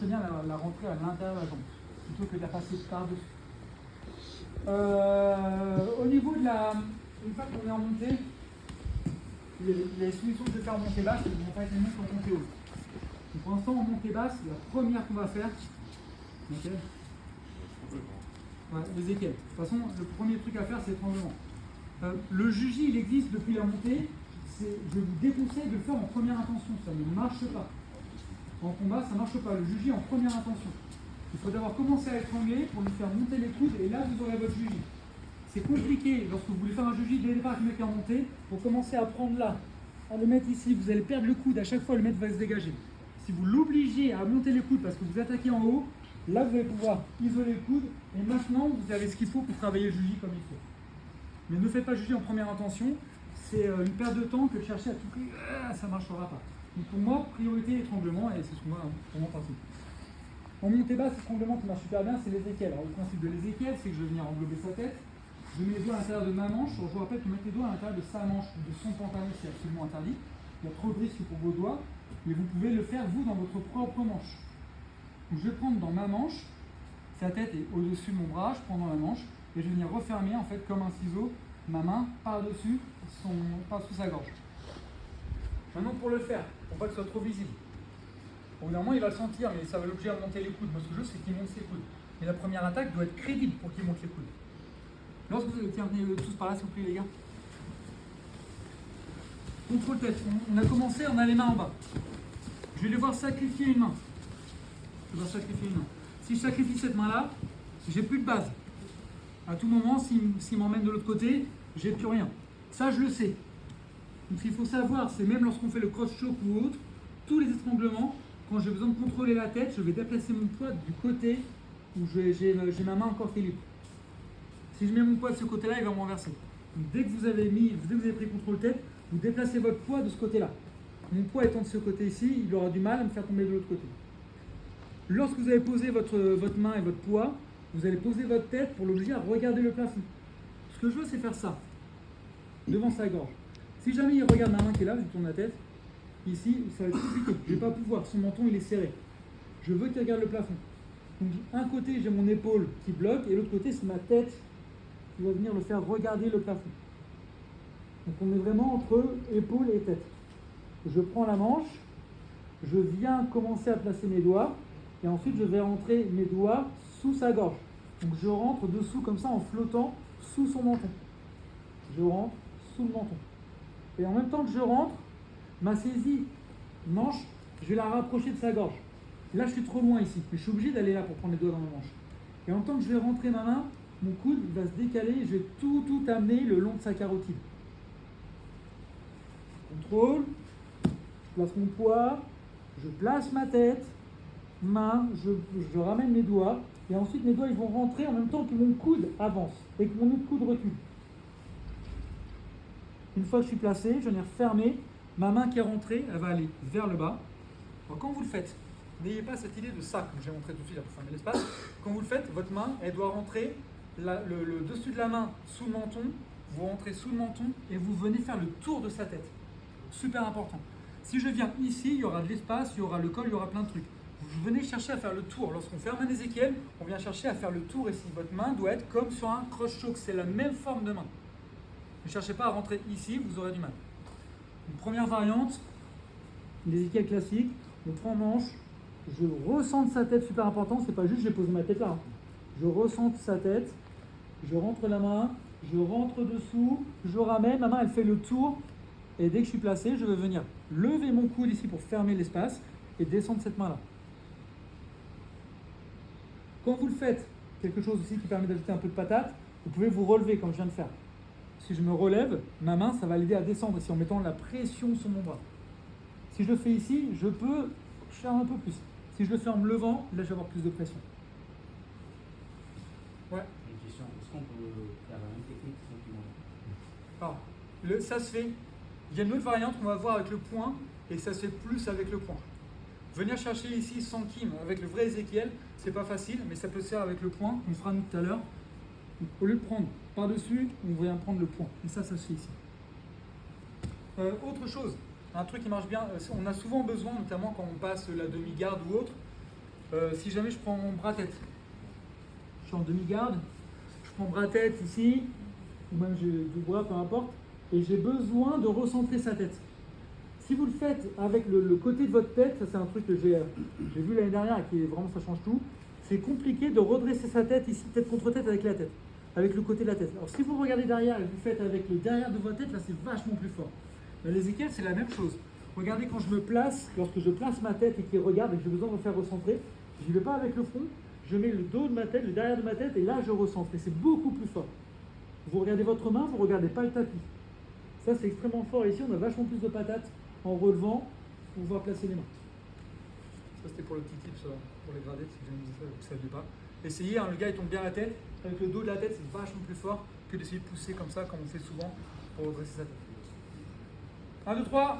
bien la rentrer à l'intérieur de la jambe, plutôt que de la passer par-dessus. Au niveau de la... Une fois qu'on est en montée, les solutions de faire en montée basse ne vont pas être les mêmes qu'en montée haute. Donc pour l'instant, en montée basse, la première qu'on va faire, okay. Ouais, les équelles. De toute façon, le premier truc à faire, c'est l'étranglement. Le juji, il existe depuis la montée. Je vous déconseille de le faire en première intention. Ça ne marche pas. En combat, ça ne marche pas. Le juji en première intention. Il faut d'abord commencer à étrangler pour lui faire monter les coudes et là, vous aurez votre juji. C'est compliqué lorsque vous voulez faire un juji dès le départ avec le mec en montée. Pour commencer à prendre là, à le mettre ici, vous allez perdre le coude. À chaque fois, le mec va se dégager. Si vous l'obligez à monter les coudes parce que vous attaquez en haut, là, vous allez pouvoir isoler le coude et maintenant, vous avez ce qu'il faut pour travailler le juji comme il faut. Mais ne faites pas juji en première intention, c'est une perte de temps que de chercher à tout prix, ça ne marchera pas. Donc pour moi, priorité étranglement, et c'est ce qu'on va pour mon principe. En montée basse, l'étranglement qui marche super bien, c'est l'ézéchiel. Alors le principe de l'ézéchiel, c'est que je vais venir englober sa tête, je mets les doigts à l'intérieur de ma manche, alors, je vous rappelle que mettre les doigts à l'intérieur de sa manche ou de son pantalon, c'est absolument interdit. Il y a trop de risques pour vos doigts, mais vous pouvez le faire vous dans votre propre manche. Donc je vais prendre dans ma manche, sa tête est au-dessus de mon bras, je prends dans la manche, et je vais venir refermer en fait comme un ciseau ma main par-dessus par-dessous sa gorge. Maintenant pour le faire, pour pas que ce soit trop visible. Au bout d'un moment il va le sentir, mais ça va l'obliger à monter les coudes. Moi ce que je veux c'est qu'il monte ses coudes. Mais la première attaque doit être crédible pour qu'il monte les coudes. Lorsque vous tiens, venez tous par là s'il vous plaît les gars. Contrôle tête, on a commencé, on a les mains en bas. Je vais devoir sacrifier une main. Je dois sacrifier une main. Si je sacrifie cette main-là, j'ai plus de base. À tout moment, s'il m'emmène de l'autre côté, j'ai plus rien. Ça, je le sais. Donc, ce qu'il faut savoir, c'est même lorsqu'on fait le cross-choke ou autre, tous les étranglements, quand j'ai besoin de contrôler la tête, je vais déplacer mon poids du côté où j'ai ma main encore qui est libre. Si je mets mon poids de ce côté-là, il va me renverser. Donc, dès que vous avez pris contrôle tête, vous déplacez votre poids de ce côté-là. Mon poids étant de ce côté ici, il aura du mal à me faire tomber de l'autre côté. Lorsque vous avez posé votre main et votre poids, vous allez poser votre tête pour l'obliger à regarder le plafond. Ce que je veux, c'est faire ça, devant sa gorge. Si jamais il regarde ma main qui est là, je tourne la tête, ici, ça va être compliqué. Je ne vais pas pouvoir, son menton il est serré. Je veux qu'il regarde le plafond. Donc, un côté, j'ai mon épaule qui bloque, et l'autre côté, c'est ma tête qui va venir le faire regarder le plafond. Donc, on est vraiment entre épaule et tête. Je prends la manche, je viens commencer à placer mes doigts, et ensuite, je vais rentrer mes doigts sous sa gorge. Donc, je rentre dessous comme ça en flottant sous son menton. Je rentre sous le menton. Et en même temps que je rentre, ma saisie manche, je vais la rapprocher de sa gorge. Là, je suis trop loin ici, mais je suis obligé d'aller là pour prendre les doigts dans ma manche. Et en même temps que je vais rentrer ma main, mon coude va se décaler et je vais tout amener le long de sa carotide. Contrôle, je place mon poids, je place ma tête, main, je ramène mes doigts, et ensuite mes doigts ils vont rentrer en même temps que mon coude avance et que mon autre coude recule. Une fois que je suis placé, je vais venir fermer, ma main qui est rentrée, elle va aller vers le bas. Alors quand vous le faites, n'ayez pas cette idée de ça, comme j'ai montré tout de suite pour fermer l'espace. Quand vous le faites, votre main, elle doit rentrer le dessus de la main sous le menton, vous rentrez sous le menton et vous venez faire le tour de sa tête. Super important. Si je viens ici, il y aura de l'espace, il y aura le col, il y aura plein de trucs. Vous venez chercher à faire le tour. Lorsqu'on ferme un ézéchiel, on vient chercher à faire le tour ici. Votre main doit être comme sur un cross-choke, c'est la même forme de main. Ne cherchez pas à rentrer ici, vous aurez du mal. Une première variante, l'ézéchiel classique, on prend manche, je ressens sa tête, super important, c'est pas juste je vais poser ma tête là. Je ressens sa tête, je rentre la main, je rentre dessous, je ramène, ma main elle fait le tour, et dès que je suis placé, je vais venir lever mon coude ici pour fermer l'espace et descendre cette main là. Quand vous le faites, quelque chose aussi qui permet d'ajouter un peu de patate, vous pouvez vous relever comme je viens de faire. Si je me relève, ma main, ça va l'aider à descendre ici en mettant la pression sur mon bras. Si je le fais ici, je peux faire un peu plus. Si je le fais en me levant, là je vais avoir plus de pression. Ouais. Une question, est-ce qu'on peut faire la même technique sans qu'il monte? Alors, ça se fait. Il y a une autre variante qu'on va voir avec le poing et ça se fait plus avec le poing. Venir chercher ici sans kim avec le vrai ézéchiel, c'est pas facile, mais ça peut se faire avec le poing, on fera nous tout à l'heure. Au lieu de prendre par-dessus, on vient prendre le poing. Et ça se fait ici. Autre chose, un truc qui marche bien, on a souvent besoin, notamment quand on passe la demi-garde ou autre, Si jamais je prends mon bras-tête, je suis en demi-garde, je prends bras-tête ici, ou même du bras, peu importe, et j'ai besoin de recentrer sa tête. Si vous le faites avec le côté de votre tête, ça c'est un truc que j'ai vu l'année dernière et qui est vraiment ça change tout, c'est compliqué de redresser sa tête ici, tête contre tête avec la tête, avec le côté de la tête. Alors si vous regardez derrière et vous faites avec le derrière de votre tête, là c'est vachement plus fort. Dans les équerres, c'est la même chose. Regardez quand je me place, lorsque je place ma tête et qu'il regarde et que j'ai besoin de me faire recentrer, je ne vais pas avec le front, je mets le dos de ma tête, le derrière de ma tête et là je recentre. Et c'est beaucoup plus fort. Vous regardez votre main, vous ne regardez pas le tapis. Ça c'est extrêmement fort. Et ici on a vachement plus de patates en relevant pour pouvoir placer les mains. Ça c'était pour le petit tips pour les gradés, si jamais vous ne saviez pas. Essayez, hein, le gars il tombe bien la tête, avec le dos de la tête c'est vachement plus fort que d'essayer de pousser comme ça, comme on fait souvent pour redresser sa tête. 1, 2, 3.